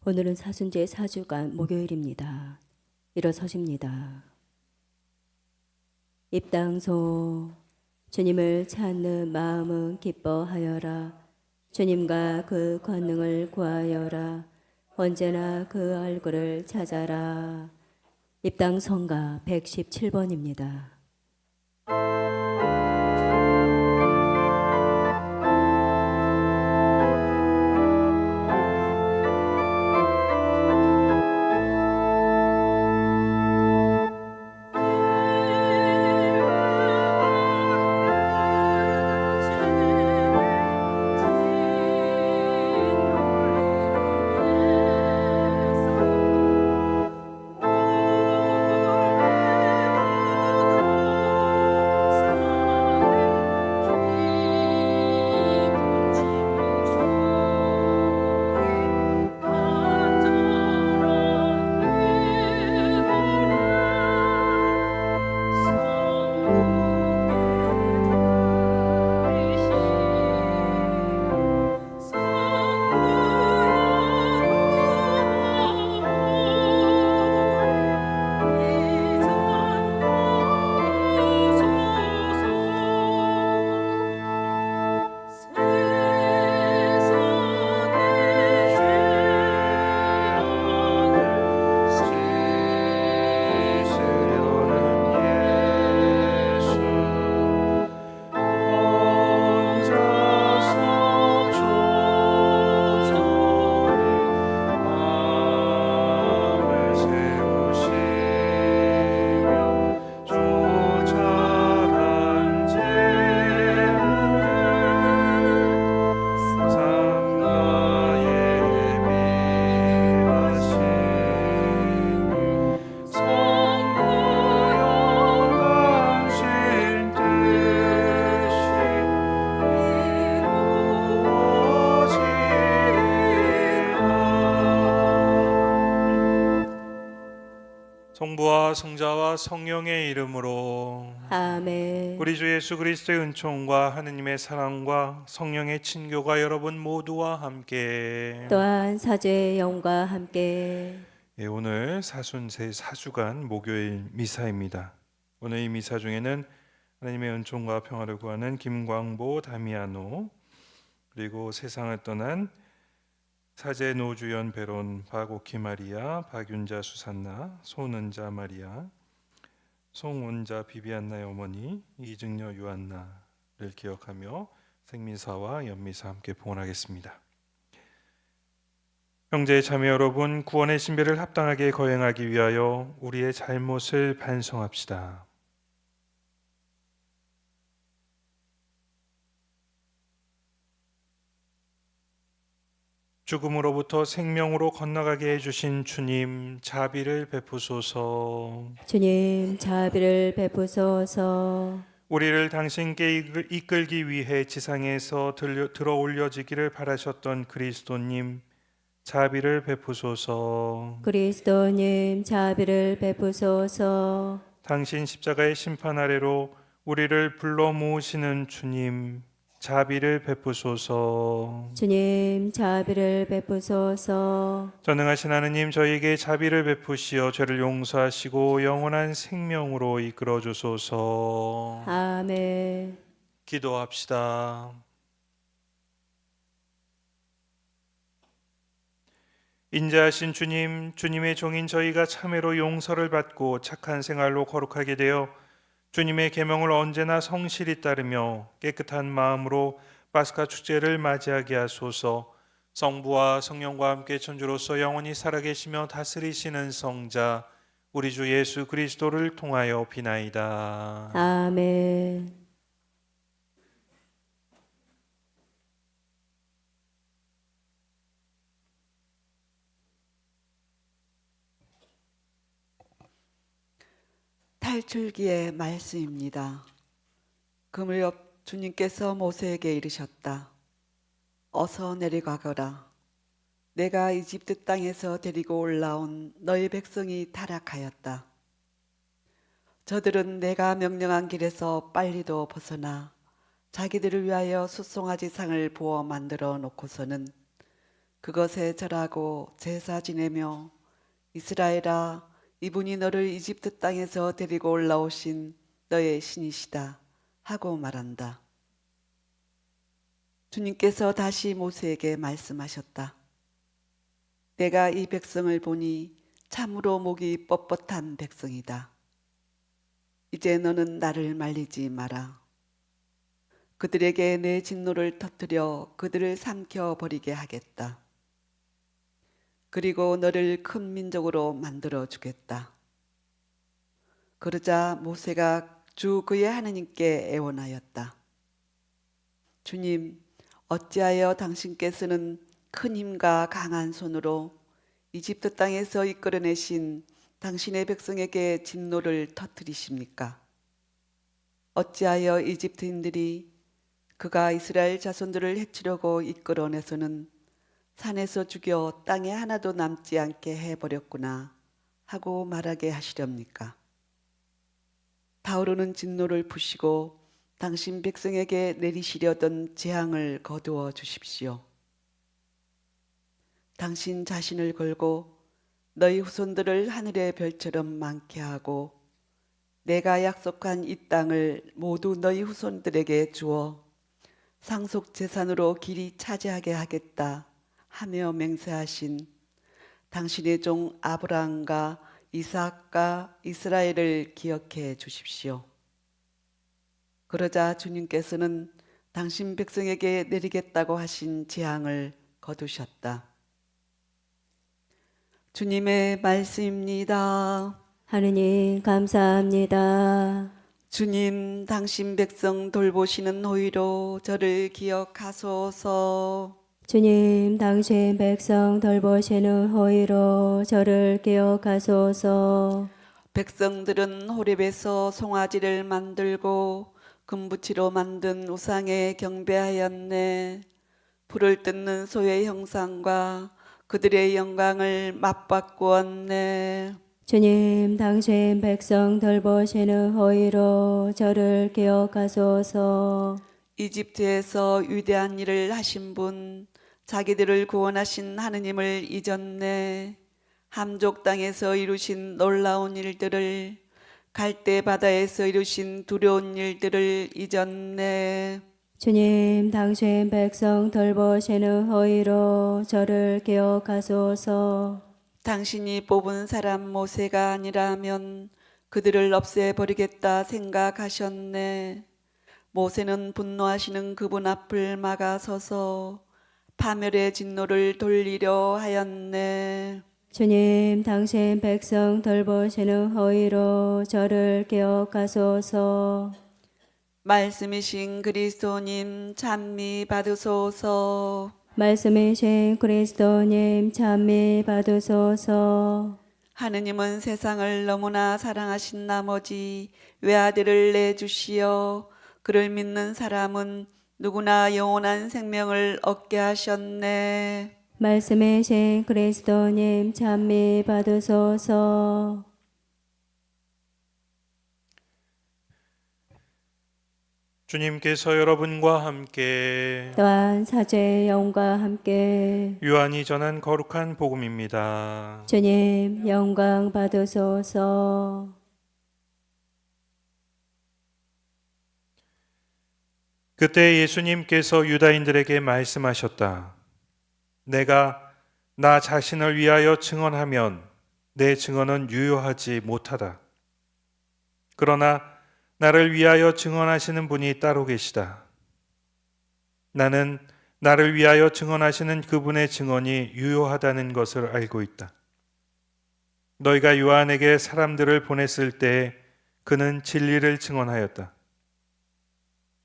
오늘은 사순제 4주간 목요일입니다. 일어서십니다. 입당소. 주님을 찾는 마음은 기뻐하여라. 주님과 그 권능을 구하여라. 언제나 그 얼굴을 찾아라. 입당성가 117번입니다. 성부와 성자와 성령의 이름으로. 아멘. 우리 주 예수 그리스도의 은총과 하느님의 사랑과 성령의 친교가 여러분 모두와 함께. 또한 사죄의 영과 함께. 오늘 사순제 4주간 목요일 미사입니다. 오늘 이 미사 중에는 하나님의 은총과 평화를 구하는 김광보 다미아노, 그리고 세상을 떠난 사제 노주연 베론 박오키 마리아, 박윤자 수산나, 손은자 마리아, 송은자 비비안나의 어머니 이증녀 유한나를 기억하며 생민사와 연미사 함께 봉헌하겠습니다. 형제 자매 여러분, 구원의 신비를 합당하게 거행하기 위하여 우리의 잘못을 반성합시다. 죽음으로부터 생명으로 건너가게 해주신 주님, 자비를 베푸소서. 주님 자비를 베푸소서. 우리를 당신께 이끌기 위해 지상에서 들어 올려지기를 바라셨던 그리스도님, 자비를 베푸소서. 그리스도님 자비를 베푸소서. 당신 십자가의 심판 아래로 우리를 불러 모으시는 주님, 자비를 베푸소서. 주님 자비를 베푸소서. 전능하신 하느님, 저희에게 자비를 베푸시어 죄를 용서하시고 영원한 생명으로 이끌어 주소서. 아멘. 기도합시다. 인자하신 주님, 주님의 종인 저희가 참회로 용서를 받고 착한 생활로 거룩하게 되어 주님의 계명을 언제나 성실히 따르며 깨끗한 마음으로 파스카 축제를 맞이하게 하소서. 성부와 성령과 함께 천주로서 영원히 살아계시며 다스리시는 성자 우리 주 예수 그리스도를 통하여 비나이다. 아멘. 탈출기의 말씀입니다. 그무렵 주님께서 모세에게 이르셨다. 어서 내려가거라. 내가 이집트 땅에서 데리고 올라온 너희 백성이 타락하였다. 저들은 내가 명령한 길에서 빨리도 벗어나 자기들을 위하여 숫송아지 상을 부어 만들어 놓고서는 그것에 절하고 제사 지내며 이스라엘아, 이분이 너를 이집트 땅에서 데리고 올라오신 너의 신이시다 하고 말한다. 주님께서 다시 모세에게 말씀하셨다. 내가 이 백성을 보니 참으로 목이 뻣뻣한 백성이다. 이제 너는 나를 말리지 마라. 그들에게 내 진노를 터뜨려 그들을 삼켜 버리게 하겠다. 그리고 너를 큰 민족으로 만들어 주겠다. 그러자 모세가 주 그의 하느님께 애원하였다. 주님, 어찌하여 당신께서는 큰 힘과 강한 손으로 이집트 땅에서 이끌어내신 당신의 백성에게 진노를 터뜨리십니까? 어찌하여 이집트인들이 그가 이스라엘 자손들을 해치려고 이끌어내서는 산에서 죽여 땅에 하나도 남지 않게 해버렸구나 하고 말하게 하시렵니까? 타오르는 진노를 푸시고 당신 백성에게 내리시려던 재앙을 거두어 주십시오. 당신 자신을 걸고 너희 후손들을 하늘의 별처럼 많게 하고 내가 약속한 이 땅을 모두 너희 후손들에게 주어 상속 재산으로 길이 차지하게 하겠다 하며 맹세하신 당신의 종 아브라함과 이삭과 이스라엘을 기억해 주십시오. 그러자 주님께서는 당신 백성에게 내리겠다고 하신 재앙을 거두셨다. 주님의 말씀입니다. 하느님 감사합니다. 주님, 당신 백성 돌보시는 호의로 저를 기억하소서. 주님, 당신 백성 돌보시는 호의로 저를 기억하소서. 백성들은 호렙에서 송아지를 만들고 금붙이로 만든 우상에 경배하였네. 불을 뜯는 소의 형상과 그들의 영광을 맛바꾸었네. 주님, 당신 백성 돌보시는 호의로 저를 기억하소서. 이집트에서 위대한 일을 하신 분, 자기들을 구원하신 하느님을 잊었네. 함족 땅에서 이루신 놀라운 일들을, 갈대 바다에서 이루신 두려운 일들을 잊었네. 주님, 당신 백성 돌보시는 호의로 저를 기억하소서. 당신이 뽑은 사람 모세가 아니라면 그들을 없애버리겠다 생각하셨네. 모세는 분노하시는 그분 앞을 막아서서 파멸의 진노를 돌리려 하였네. 주님, 당신 백성 돌보시는 호의로 저를 기억하소서. 말씀이신 그리스도님 찬미 받으소서. 말씀이신 그리스도님 찬미 받으소서. 하느님은 세상을 너무나 사랑하신 나머지 외아들을 내주시어 그를 믿는 사람은 누구나 영원한 생명을 얻게 하셨네. 말씀이신 그리스도님 찬미 받으소서. 주님께서 여러분과 함께 또한 사제의 영과 함께 요한이 전한 거룩한 복음입니다. 주님 영광 받으소서. 그때 예수님께서 유다인들에게 말씀하셨다. 내가 나 자신을 위하여 증언하면 내 증언은 유효하지 못하다. 그러나 나를 위하여 증언하시는 분이 따로 계시다. 나는 나를 위하여 증언하시는 그분의 증언이 유효하다는 것을 알고 있다. 너희가 요한에게 사람들을 보냈을 때 그는 진리를 증언하였다.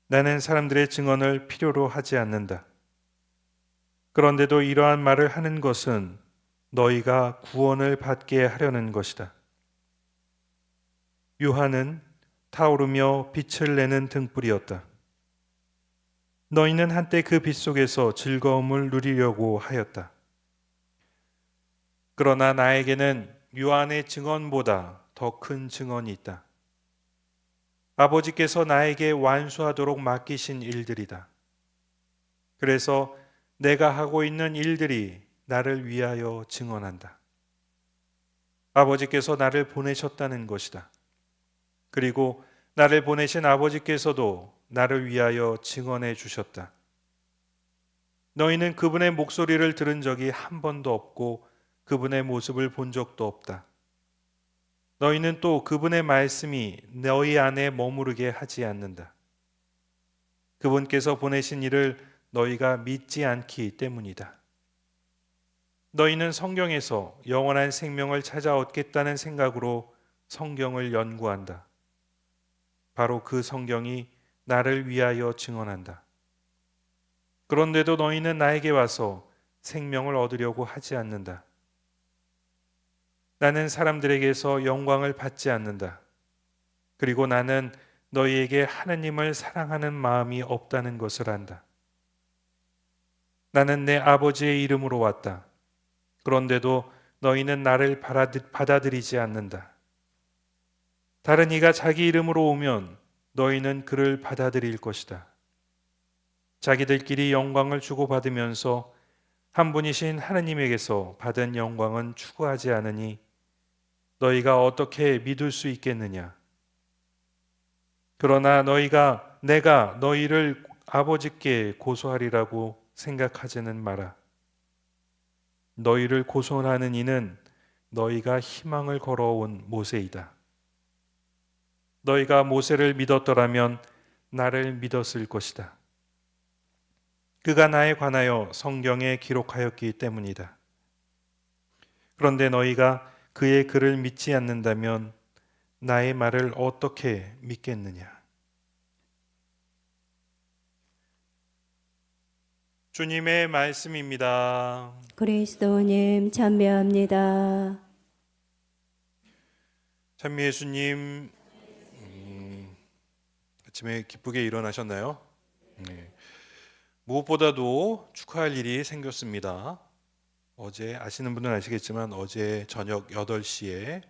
나는 사람들의 증언을 필요로 하지 않는다. 그런데도 이러한 말을 하는 것은 너희가 구원을 받게 하려는 것이다. 요한은 타오르며 빛을 내는 등불이었다. 너희는 한때 그 빛 속에서 즐거움을 누리려고 하였다. 그러나 나에게는 요한의 증언보다 더 큰 증언이 있다. 아버지께서 나에게 완수하도록 맡기신 일들이다. 그래서 내가 하고 있는 일들이 나를 위하여 증언한다. 아버지께서 나를 보내셨다는 것이다. 그리고 나를 보내신 아버지께서도 나를 위하여 증언해 주셨다. 너희는 그분의 목소리를 들은 적이 한 번도 없고 그분의 모습을 본 적도 없다. 너희는 또 그분의 말씀이 너희 안에 머무르게 하지 않는다. 그분께서 보내신 이를 너희가 믿지 않기 때문이다. 너희는 성경에서 영원한 생명을 찾아 얻겠다는 생각으로 성경을 연구한다. 바로 그 성경이 나를 위하여 증언한다. 그런데도 너희는 나에게 와서 생명을 얻으려고 하지 않는다. 나는 사람들에게서 영광을 받지 않는다. 그리고 나는 너희에게 하느님을 사랑하는 마음이 없다는 것을 안다. 나는 내 아버지의 이름으로 왔다. 그런데도 너희는 나를 받아들이지 않는다. 다른 이가 자기 이름으로 오면 너희는 그를 받아들일 것이다. 자기들끼리 영광을 주고받으면서 한 분이신 하느님에게서 받은 영광은 추구하지 않으니 너희가 어떻게 믿을 수 있겠느냐? 그러나 내가 너희를 아버지께 고소하리라고 생각하지는 마라. 너희를 고소하는 이는 너희가 희망을 걸어온 모세이다. 너희가 모세를 믿었더라면 나를 믿었을 것이다. 그가 나에 관하여 성경에 기록하였기 때문이다. 그런데 너희가 그의 글을 믿지 않는다면 나의 말을 어떻게 믿겠느냐? 주님의 말씀입니다. 그리스도님 참배합니다. 찬미 예수님, 아침에 기쁘게 일어나셨나요? 네. 무엇보다도 축하할 일이 생겼습니다. 어제 아시는 분은 아시겠지만 어제 저녁 8시에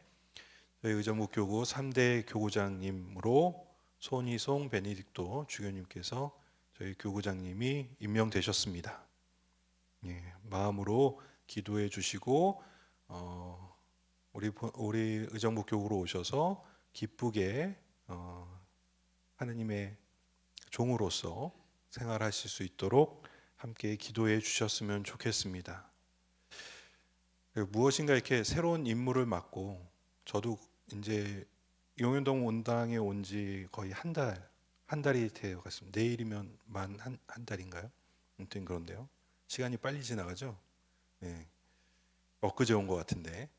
저희 의정부교구 3대 교구장님으로 손희송 베네딕토 주교님께서 저희 교구장님이 임명되셨습니다. 예, 마음으로 기도해 주시고 우리 의정부교구로 오셔서 기쁘게 하느님의 종으로서 생활하실 수 있도록 함께 기도해 주셨으면 좋겠습니다. 무엇인가 이렇게 새로운 임무를 맡고 저도 이제 용현동 원당에 온 지 거의 한 달이 되어 갔습니다. 내일이면 만 한 달인가요? 아무튼 그런데요. 시간이 빨리 지나가죠. 네. 엊그제 온 것 같은데.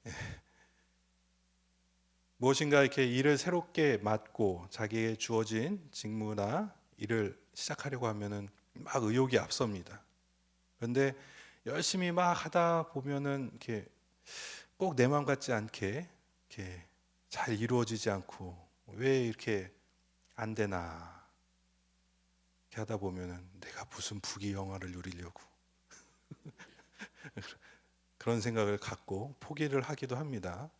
무엇인가 이렇게 일을 새롭게 맡고 자기에게 주어진 직무나 일을 시작하려고 하면은 막 의욕이 앞섭니다. 그런데 열심히 막 하다 보면은 이렇게 꼭 내 마음 같지 않게 이렇게 잘 이루어지지 않고 왜 이렇게 안 되나 이렇게 하다 보면은 내가 무슨 부귀영화를 누리려고 그런 생각을 갖고 포기를 하기도 합니다.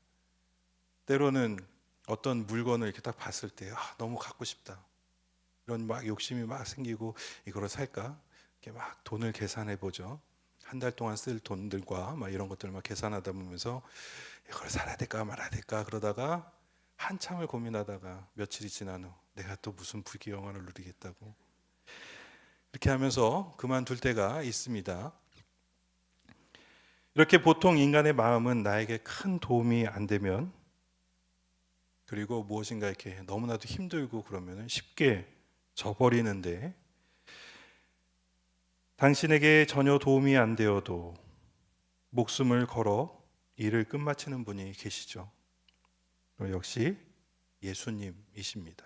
때로는 어떤 물건을 이렇게 딱 봤을 때 너무 갖고 싶다 이런 막 욕심이 막 생기고 이거를 살까 이렇게 막 돈을 계산해 보죠. 한 달 동안 쓸 돈들과 막 이런 것들을 막 계산하다 보면서 이걸 사야 될까 말아야 될까 그러다가 한참을 고민하다가 며칠이 지난 후 내가 또 무슨 부귀영화를 누리겠다고 이렇게 하면서 그만둘 때가 있습니다. 이렇게 보통 인간의 마음은 나에게 큰 도움이 안 되면 그리고 무엇인가 이렇게 너무나도 힘들고 그러면 쉽게 져버리는데 당신에게 전혀 도움이 안 되어도 목숨을 걸어 일을 끝마치는 분이 계시죠. 역시 예수님이십니다.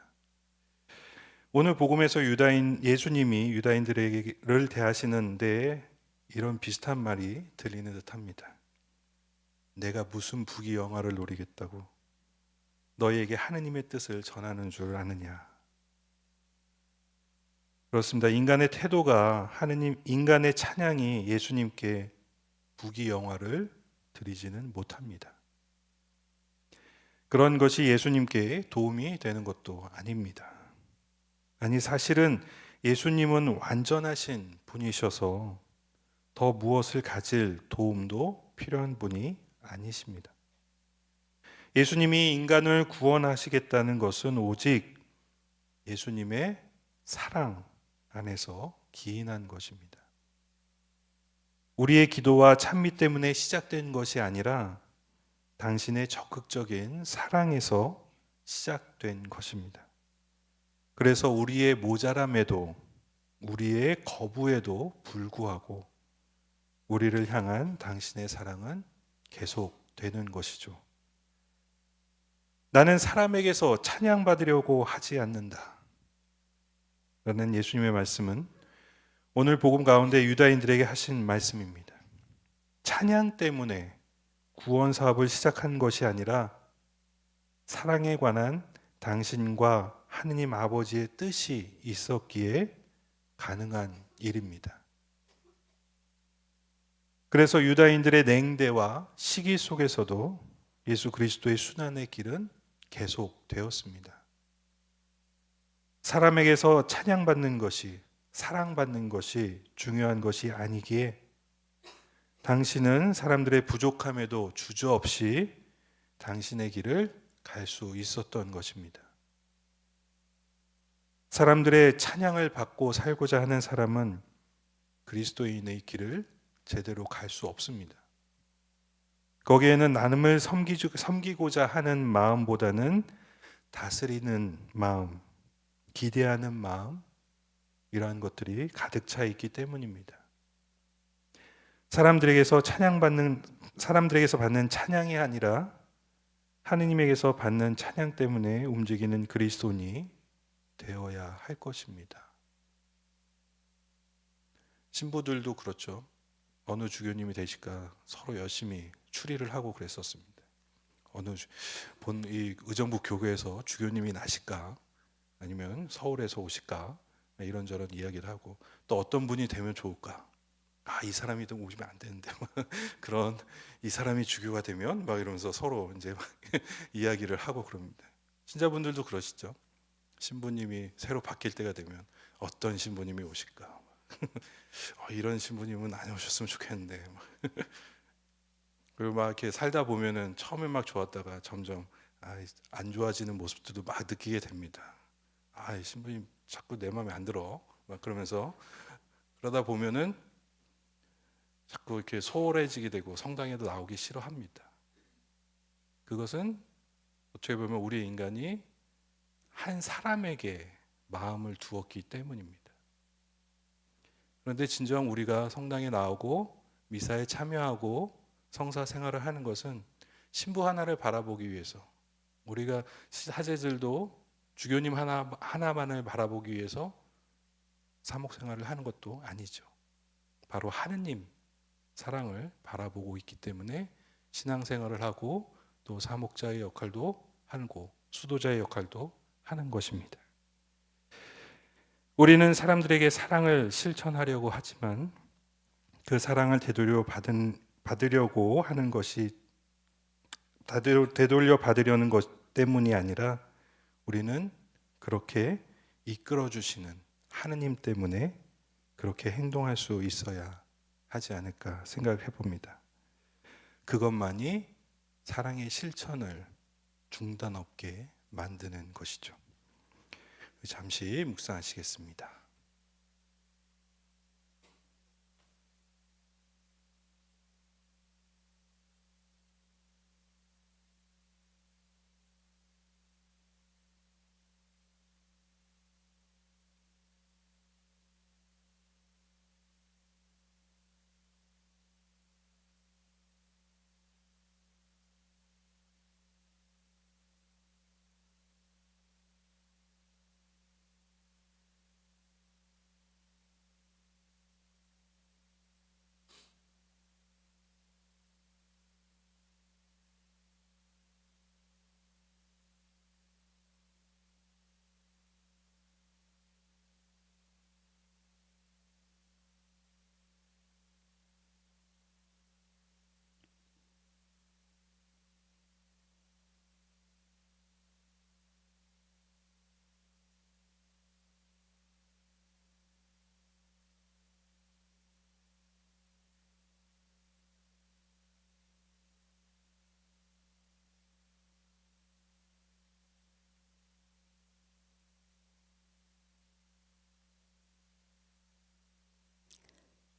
오늘 복음에서 예수님이 유다인들을 대하시는데 이런 비슷한 말이 들리는 듯합니다. 내가 무슨 부귀영화를 노리겠다고 너희에게 하느님의 뜻을 전하는 줄 아느냐. 그렇습니다. 인간의 태도가 인간의 찬양이 예수님께 부귀영화를 드리지는 못합니다. 그런 것이 예수님께 도움이 되는 것도 아닙니다. 아니 사실은 예수님은 완전하신 분이셔서 더 무엇을 가질 도움도 필요한 분이 아니십니다. 예수님이 인간을 구원하시겠다는 것은 오직 예수님의 사랑 안에서 기인한 것입니다. 우리의 기도와 찬미 때문에 시작된 것이 아니라 당신의 적극적인 사랑에서 시작된 것입니다. 그래서 우리의 모자람에도 우리의 거부에도 불구하고 우리를 향한 당신의 사랑은 계속되는 것이죠. 나는 사람에게서 찬양받으려고 하지 않는다 라는 예수님의 말씀은 오늘 복음 가운데 유다인들에게 하신 말씀입니다. 찬양 때문에 구원 사업을 시작한 것이 아니라 사랑에 관한 당신과 하느님 아버지의 뜻이 있었기에 가능한 일입니다. 그래서 유다인들의 냉대와 시기 속에서도 예수 그리스도의 순환의 길은 계속되었습니다. 사람에게서 찬양받는 것이, 사랑받는 것이 중요한 것이 아니기에 당신은 사람들의 부족함에도 주저없이 당신의 길을 갈 수 있었던 것입니다. 사람들의 찬양을 받고 살고자 하는 사람은 그리스도인의 길을 제대로 갈 수 없습니다. 거기에는 나눔을 섬기고자 하는 마음보다는 다스리는 마음, 기대하는 마음, 이러한 것들이 가득 차 있기 때문입니다. 사람들에게서 받는 찬양이 아니라 하느님에게서 받는 찬양 때문에 움직이는 그리스도인이 되어야 할 것입니다. 신부들도 그렇죠. 어느 주교님이 되실까 서로 열심히 추리를 하고 그랬었습니다. 이 의정부 교회에서 주교님이 나실까 아니면 서울에서 오실까 이런저런 이야기를 하고 또 어떤 분이 되면 좋을까. 이 사람이 좀 오시면 안 되는데 그런 이 사람이 주교가 되면 막 이러면서 서로 이제 이야기를 하고 그럽니다. 신자분들도 그러시죠. 신부님이 새로 바뀔 때가 되면 어떤 신부님이 오실까. 이런 신부님은 안 오셨으면 좋겠는데. 그리고 막 이렇게 살다 보면은 처음에 막 좋았다가 점점 안 좋아지는 모습들도 막 느끼게 됩니다. 이 신부님 자꾸 내 마음에 안 들어. 막 그러면서 그러다 보면은 자꾸 이렇게 소홀해지게 되고 성당에도 나오기 싫어합니다. 그것은 어떻게 보면 우리 인간이 한 사람에게 마음을 두었기 때문입니다. 그런데 진정 우리가 성당에 나오고 미사에 참여하고 성사 생활을 하는 것은 신부 하나를 바라보기 위해서, 우리가 사제들도 주교님 하나만을 바라보기 위해서 사목 생활을 하는 것도 아니죠. 바로 하느님 사랑을 바라보고 있기 때문에 신앙생활을 하고 또 사목자의 역할도 하고 수도자의 역할도 하는 것입니다. 우리는 사람들에게 사랑을 실천하려고 하지만 그 사랑을 되돌려 받으려는 것 때문이 아니라 우리는 그렇게 이끌어 주시는 하느님 때문에 그렇게 행동할 수 있어야 하지 않을까 생각해 봅니다. 그것만이 사랑의 실천을 중단 없게 만드는 것이죠. 잠시 묵상하시겠습니다.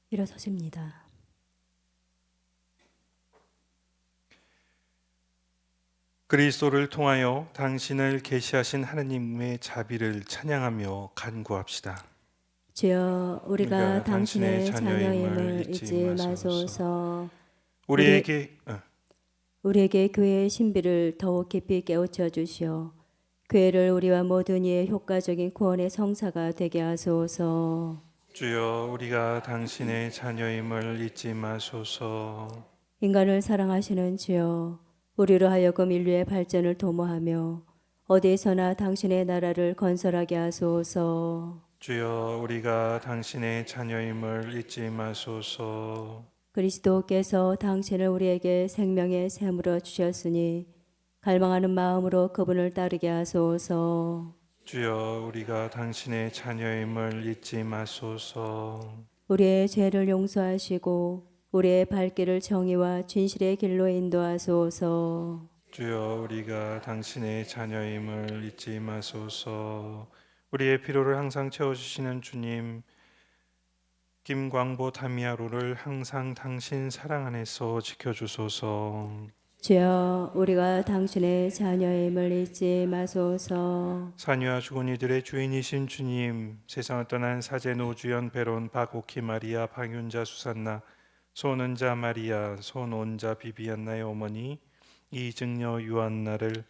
일어서십니다. 그리스도를 통하여 당신을 계시하신 하느님의 자비를 찬양하며 간구합시다. 주여, 우리가 당신의 자녀임을 잊지 마소서. 우리에게 교회의 신비를 더욱 깊이 깨우쳐 주시어 교회를 우리와 모든 이의 효과적인 구원의 성사가 되게 하소서. 주여, 우리가 당신의 자녀임을 잊지 마소서. 인간을 사랑하시는 주여, 우리로 하여금 인류의 발전을 도모하며 어디에서나 당신의 나라를 건설하게 하소서. 주여, 우리가 당신의 자녀임을 잊지 마소서. 그리스도께서 당신을 우리에게 생명의 샘으로 주셨으니 갈망하는 마음으로 그분을 따르게 하소서. 주여, 우리가 당신의 자녀임을 잊지 마소서. 우리의 죄를 용서하시고 우리의 발길을 정의와 진실의 길로 인도하소서. 주여, 우리가 당신의 자녀임을 잊지 마소서. 우리의 필요를 항상 채워주시는 주님, 김광보 다미아로를 항상 당신 사랑 안에서 지켜주소서. 주여, 우리가 당신의 자녀임을 잊지 마소서. 사녀와 죽은 이들의 주인이신 주님, 세상을 떠난 사제 노주연 베론 박오키 마리아 방윤자 수산나 손은자 마리아 손온자 비비안나의 어머니 이증녀 유한나를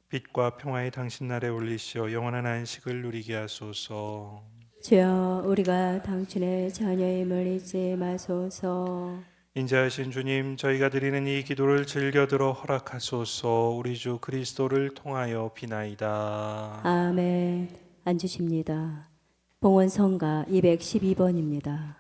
빛과 평화의 당신 날에 올리시어 영원한 안식을 누리게 하소서. 주여, 우리가 당신의 자녀임을 잊지 마소서. 인자하신 주님, 저희가 드리는 이 기도를 즐겨 들어 허락하소서. 우리 주 그리스도를 통하여 비나이다. 아멘. 앉으십니다. 봉헌성가 212번입니다.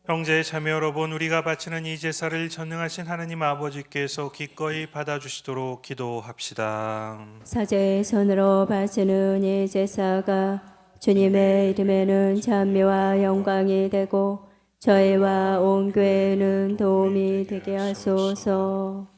형제 자매 여러분, 우리가 바치는 이 제사를 전능하신 하느님 아버지께서 기꺼이 받아주시도록 기도합시다. 사제의 손으로 바치는 이 제사가 주님의 이름에는 찬미와 영광이 되고 저희와 온 교회에는 도움이 되게 하소서.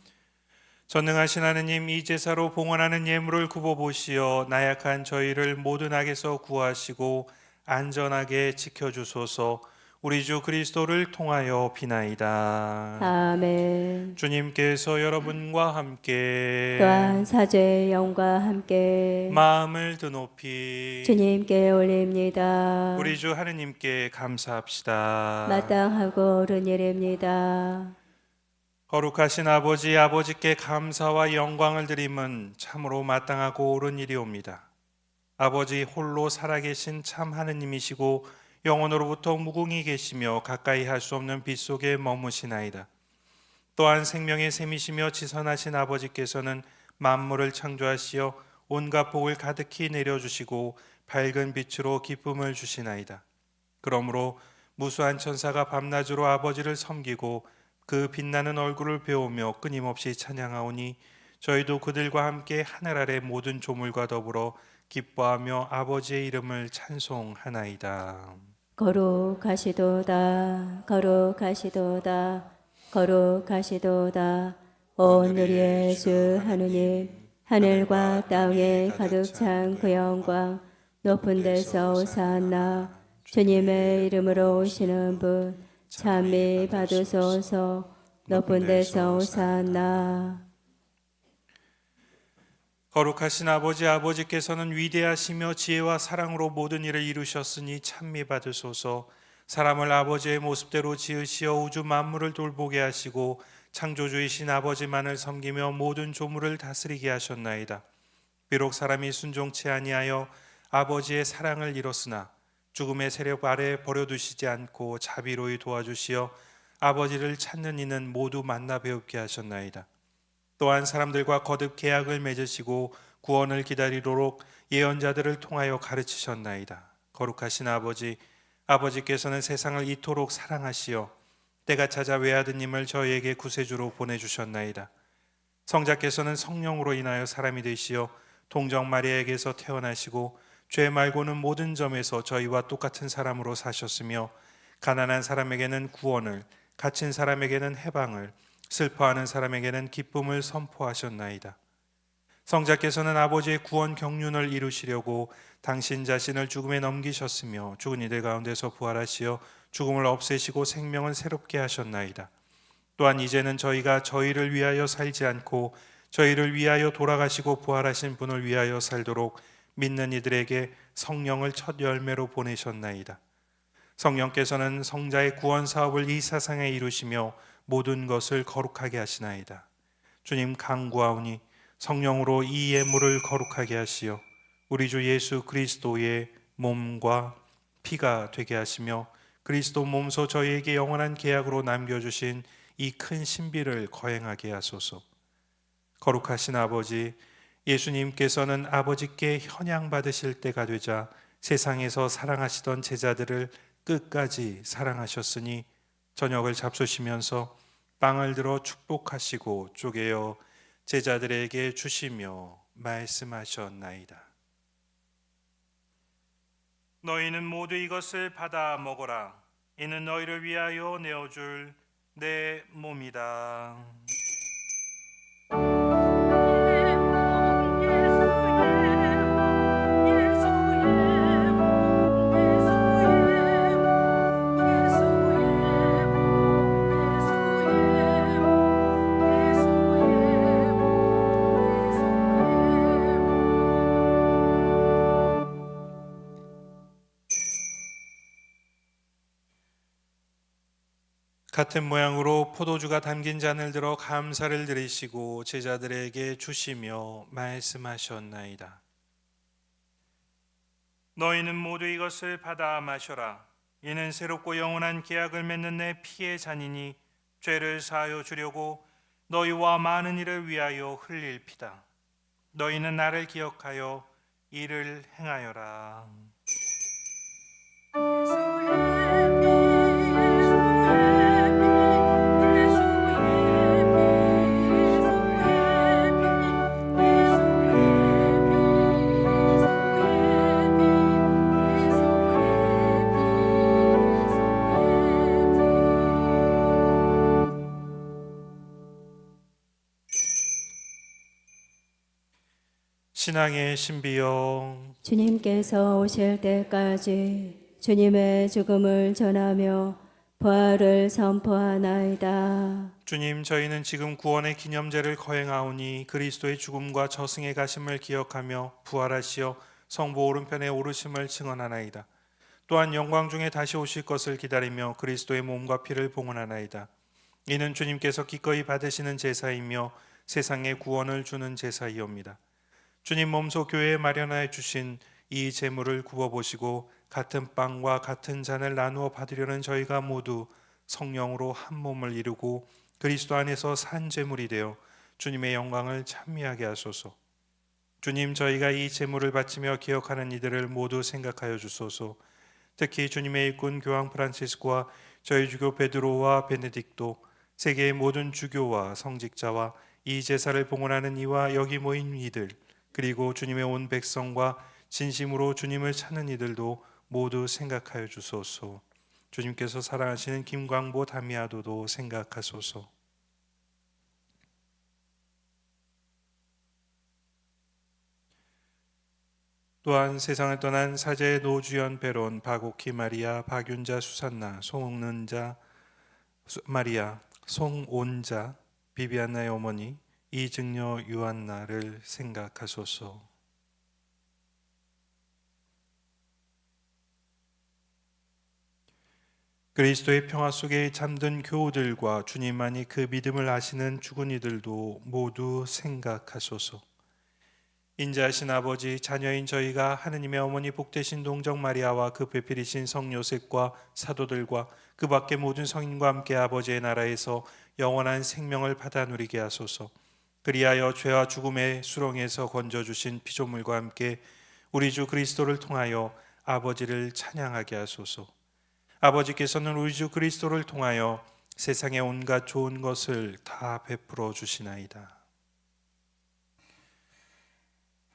전능하신 하느님, 이 제사로 봉헌하는 예물을 굽어보시어 나약한 저희를 모든 악에서 구하시고 안전하게 지켜주소서. 우리 주 그리스도를 통하여 비나이다. 아멘. 주님께서 여러분과 함께 또한 사제의 영과 함께 마음을 드높이 주님께 올립니다. 우리 주 하느님께 감사합시다. 마땅하고 옳은 일입니다. 거룩하신 아버지께 감사와 영광을 드림은 참으로 마땅하고 옳은 일이옵니다. 아버지 홀로 살아계신 참 하느님이시고 영원으로부터 무궁히 계시며 가까이 할 수 없는 빛 속에 머무시나이다. 또한 생명의 샘이시며 지선하신 아버지께서는 만물을 창조하시어 온갖 복을 가득히 내려주시고 밝은 빛으로 기쁨을 주시나이다. 그러므로 무수한 천사가 밤낮으로 아버지를 섬기고 그 빛나는 얼굴을 배우며 끊임없이 찬양하오니 저희도 그들과 함께 하늘 아래 모든 조물과 더불어 기뻐하며 아버지의 이름을 찬송하나이다. 거룩하시도다, 거룩하시도다, 거룩하시도다. 온 우리의 주 하느님, 하늘과 땅에 가득 찬 그 영광, 높은 데서 오사나. 주님의 이름으로 오시는 분 참미 받으소서. 높은 데서 오사나. 거룩하신 아버지께서는 위대하시며 지혜와 사랑으로 모든 일을 이루셨으니 찬미 받으소서. 사람을 아버지의 모습대로 지으시어 우주 만물을 돌보게 하시고 창조주이신 아버지만을 섬기며 모든 조물을 다스리게 하셨나이다. 비록 사람이 순종치 아니하여 아버지의 사랑을 잃었으나 죽음의 세력 아래 버려두시지 않고 자비로이 도와주시어 아버지를 찾는 이는 모두 만나 배웁게 하셨나이다. 또한 사람들과 거듭 계약을 맺으시고 구원을 기다리도록 예언자들을 통하여 가르치셨나이다. 거룩하신 아버지께서는 세상을 이토록 사랑하시어 때가 찾아 외아드님을 저희에게 구세주로 보내주셨나이다. 성자께서는 성령으로 인하여 사람이 되시어 동정 마리아에게서 태어나시고 죄 말고는 모든 점에서 저희와 똑같은 사람으로 사셨으며 가난한 사람에게는 구원을, 갇힌 사람에게는 해방을, 슬퍼하는 사람에게는 기쁨을 선포하셨나이다. 성자께서는 아버지의 구원 경륜을 이루시려고 당신 자신을 죽음에 넘기셨으며 죽은 이들 가운데서 부활하시어 죽음을 없애시고 생명을 새롭게 하셨나이다. 또한 이제는 저희가 저희를 위하여 살지 않고 저희를 위하여 돌아가시고 부활하신 분을 위하여 살도록 믿는 이들에게 성령을 첫 열매로 보내셨나이다. 성령께서는 성자의 구원 사업을 이 세상에 이루시며 모든 것을 거룩하게 하시나이다. 주님 간구하오니 성령으로 이 예물을 거룩하게 하시어 우리 주 예수 그리스도의 몸과 피가 되게 하시며 그리스도 몸소 저희에게 영원한 계약으로 남겨주신 이 큰 신비를 거행하게 하소서. 거룩하신 아버지, 예수님께서는 아버지께 현양받으실 때가 되자 세상에서 사랑하시던 제자들을 끝까지 사랑하셨으니 저녁을 잡수시면서 빵을 들어 축복하시고 쪼개어 제자들에게 주시며 말씀하셨나이다. 너희는 모두 이것을 받아 먹어라. 이는 너희를 위하여 내어줄 내 몸이다. 같은 모양으로 포도주가 담긴 잔을 들어 감사를 드리시고 제자들에게 주시며 말씀하셨나이다. 너희는 모두 이것을 받아 마셔라. 이는 새롭고 영원한 계약을 맺는 내 피의 잔이니 죄를 사하여 주려고 너희와 많은 이를 위하여 흘릴 피다. 너희는 나를 기억하여 이를 행하여라. 신앙의 신비여, 주님께서 오실 때까지 주님의 죽음을 전하며 부활을 선포하나이다. 주님, 저희는 지금 구원의 기념제를 거행하오니 그리스도의 죽음과 저승에 가심을 기억하며 부활하시어 성부 오른편에 오르심을 증언하나이다. 또한 영광 중에 다시 오실 것을 기다리며 그리스도의 몸과 피를 봉헌하나이다. 이는 주님께서 기꺼이 받으시는 제사이며 세상에 구원을 주는 제사이옵니다. 주님 몸소 교회에 마련하여 주신 이 제물을 굽어보시고 같은 빵과 같은 잔을 나누어 받으려는 저희가 모두 성령으로 한 몸을 이루고 그리스도 안에서 산 제물이 되어 주님의 영광을 찬미하게 하소서. 주님, 저희가 이 제물을 바치며 기억하는 이들을 모두 생각하여 주소서. 특히 주님의 일꾼 교황 프란치스코와 저희 주교 베드로와 베네딕토, 세계의 모든 주교와 성직자와 이 제사를 봉헌하는 이와 여기 모인 이들, 그리고 주님의 온 백성과 진심으로 주님을 찾는 이들도 모두 생각하여 주소서. 주님께서 사랑하시는 김광보 다미아도도 생각하소서. 또한 세상을 떠난 사제 노주연 베론 박옥희 마리아 박윤자 수산나 마리아 송온자 비비안나의 어머니 이증녀 유한나를 생각하소서. 그리스도의 평화 속에 잠든 교우들과 주님만이 그 믿음을 아시는 죽은 이들도 모두 생각하소서. 인자하신 아버지, 자녀인 저희가 하느님의 어머니 복되신 동정 마리아와 그 배필이신 성 요셉과 사도들과 그 밖의 모든 성인과 함께 아버지의 나라에서 영원한 생명을 받아 누리게 하소서. 그리하여 죄와 죽음의 수렁에서 건져주신 피조물과 함께 우리 주 그리스도를 통하여 아버지를 찬양하게 하소서. 아버지께서는 우리 주 그리스도를 통하여 세상의 온갖 좋은 것을 다 베풀어 주시나이다.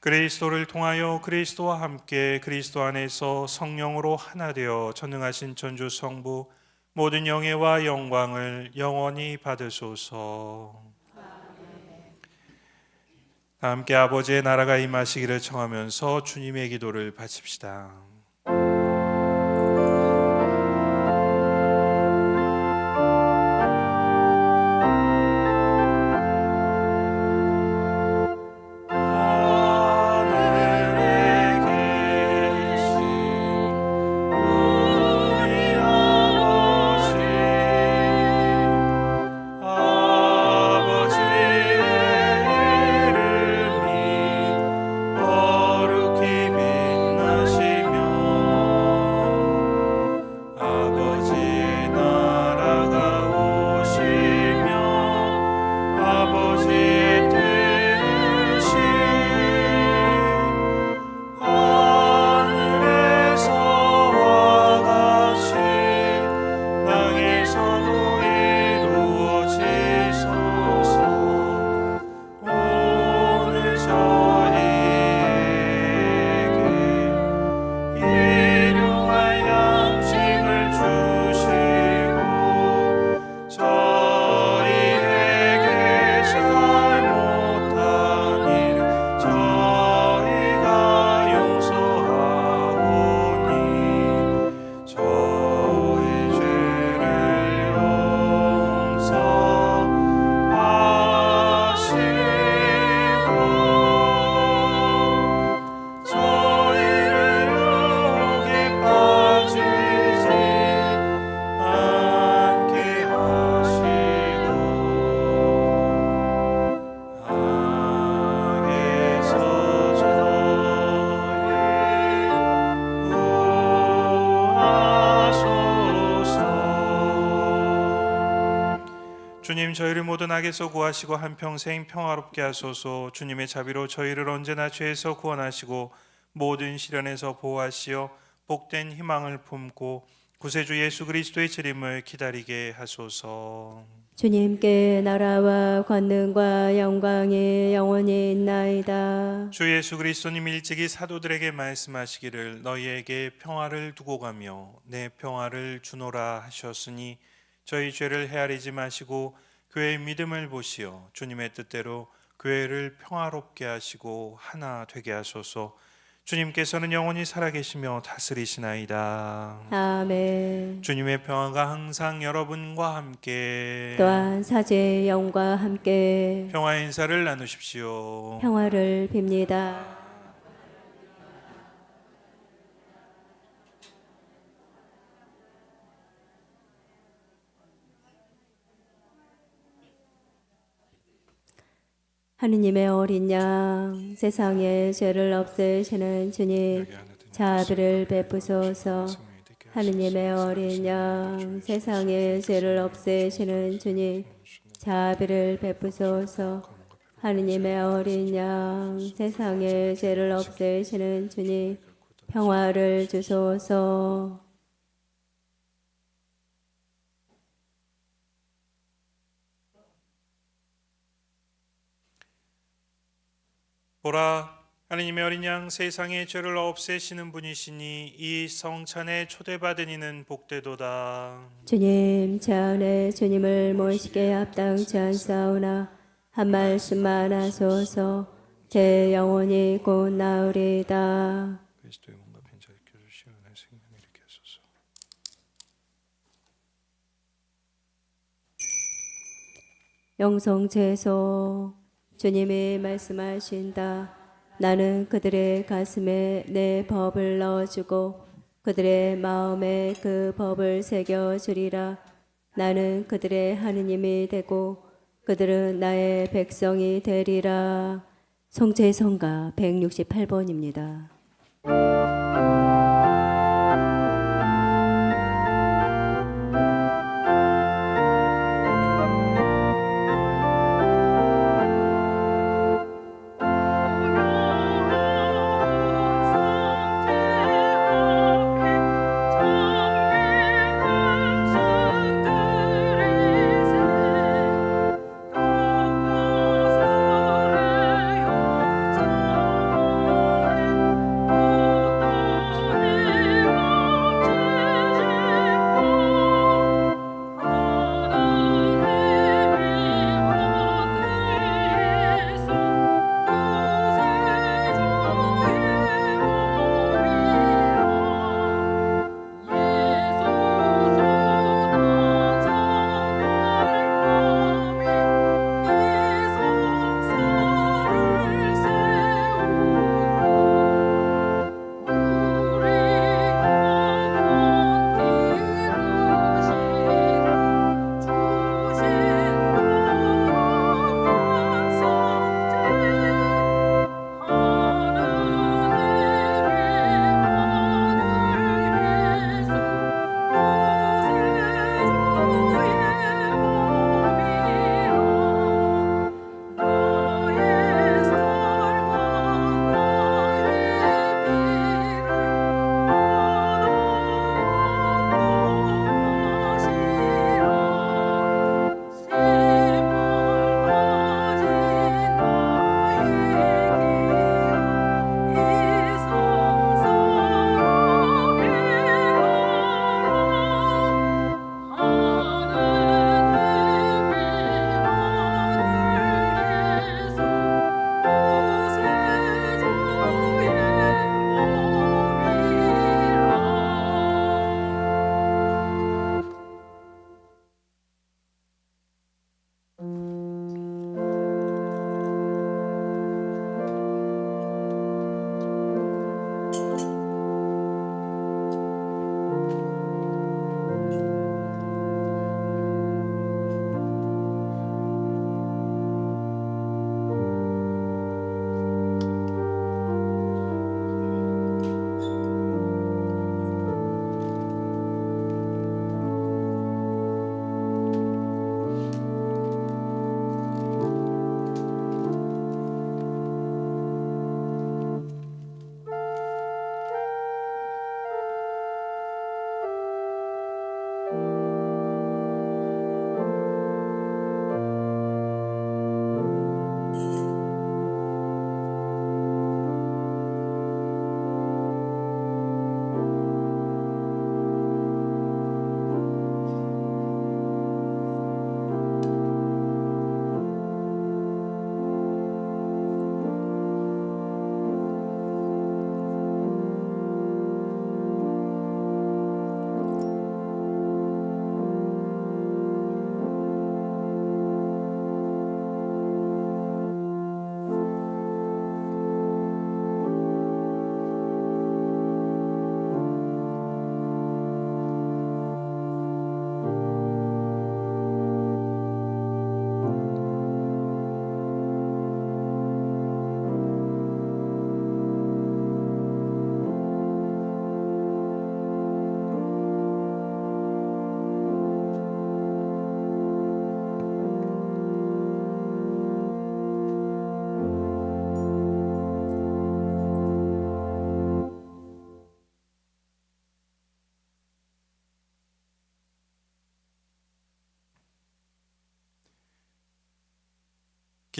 그리스도를 통하여 그리스도와 함께 그리스도 안에서 성령으로 하나 되어 전능하신 천주 성부 모든 영예와 영광을 영원히 받으소서. 함께 아버지의 나라가 임하시기를 청하면서 주님의 기도를 바칩시다. 주님, 저희를 모든 악에서 구하시고 한평생 평화롭게 하소서. 주님의 자비로 저희를 언제나 죄에서 구원하시고 모든 시련에서 보호하시어 복된 희망을 품고 구세주 예수 그리스도의 재림을 기다리게 하소서. 주님께 나라와 권능과 영광이 영원히 있나이다. 주 예수 그리스도님 일찍이 사도들에게 말씀하시기를 너희에게 평화를 두고 가며 내 평화를 주노라 하셨으니 저희 죄를 헤아리지 마시고 교회의 믿음을 보시어 주님의 뜻대로 교회를 평화롭게 하시고 하나 되게 하소서. 주님께서는 영원히 살아계시며 다스리시나이다. 아멘. 주님의 평화가 항상 여러분과 함께 또한 사제의 영과 함께 평화의 인사를 나누십시오. 평화를 빕니다. 하느님의 어린 양, 세상의 죄를 없애시는 주님, 자비를 베푸소서. 하느님의 어린 양, 세상의 죄를 없애시는 주님, 자비를 베푸소서. 하느님의 어린 양, 세상의 죄를 없애시는 주님, 평화를 주소서. 보라, 하느님의 어린 양, 세상의 죄를 없애시는 분이시니 이 성찬에 초대받은 이는 복되도다. 주님, 제 안에 주님을 모시게 합당치 않사오나 한 말씀만 하소서. 제 영혼이 곧 나으리이다. 그리스도의 몸과 빈자리 껴주시어 내 생명을 일으켜 하소서. 영성제소. 주님이 말씀하신다. 나는 그들의 가슴에 내 법을 넣어주고 그들의 마음에 그 법을 새겨주리라. 나는 그들의 하느님이 되고 그들은 나의 백성이 되리라. 성제성가 168번입니다.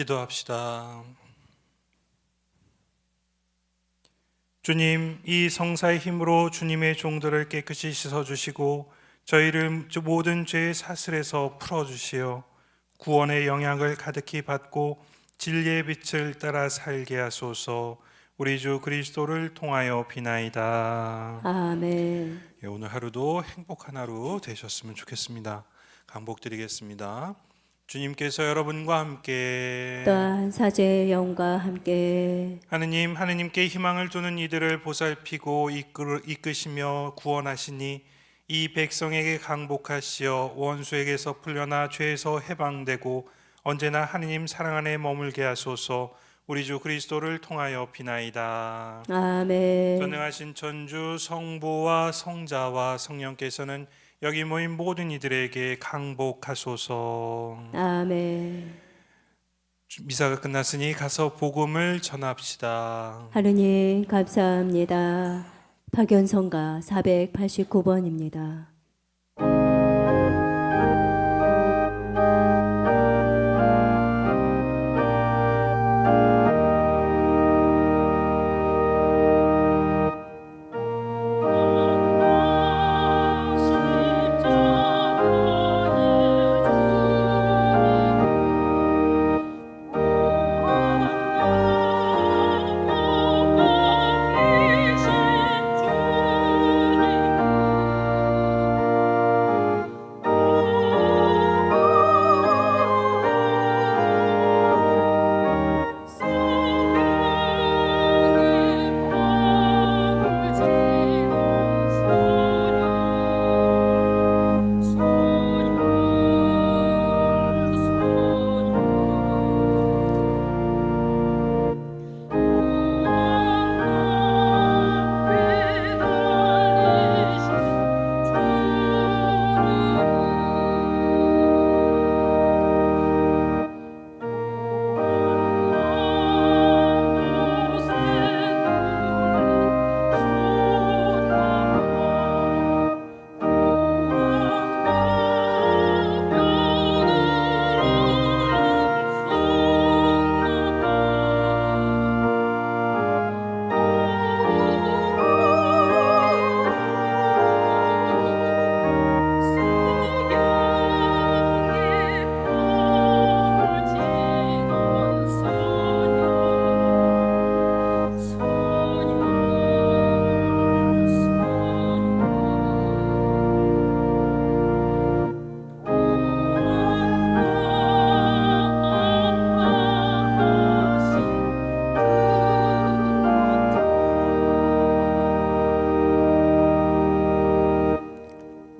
기도합시다. 주님, 이 성사의 힘으로 주님의 종들을 깨끗이 씻어주시고 저희를 모든 죄의 사슬에서 풀어주시어 구원의 영향을 가득히 받고 진리의 빛을 따라 살게 하소서. 우리 주 그리스도를 통하여 비나이다. 아멘. 예, 오늘 하루도 행복한 하루 되셨으면 좋겠습니다. 강복드리겠습니다. 주님께서 여러분과 함께 또한 사제의 영과 함께 하느님께 희망을 두는 이들을 보살피고 이끄시며 구원하시니 이 백성에게 강복하시어 원수에게서 풀려나 죄에서 해방되고 언제나 하느님 사랑 안에 머물게 하소서. 우리 주 그리스도를 통하여 비나이다. 아멘. 전능하신 천주 성부와 성자와 성령께서는 여기 모인 모든 이들에게 강복하소서. 아멘. 미사가 끝났으니 가서 복음을 전합시다. 하느님 감사합니다. 박연성가 489번입니다.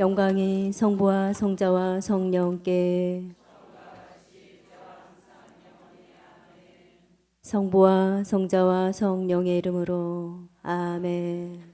영광이 성부와 성자와 성령께 성부와 성자와 성령의 이름으로 아멘.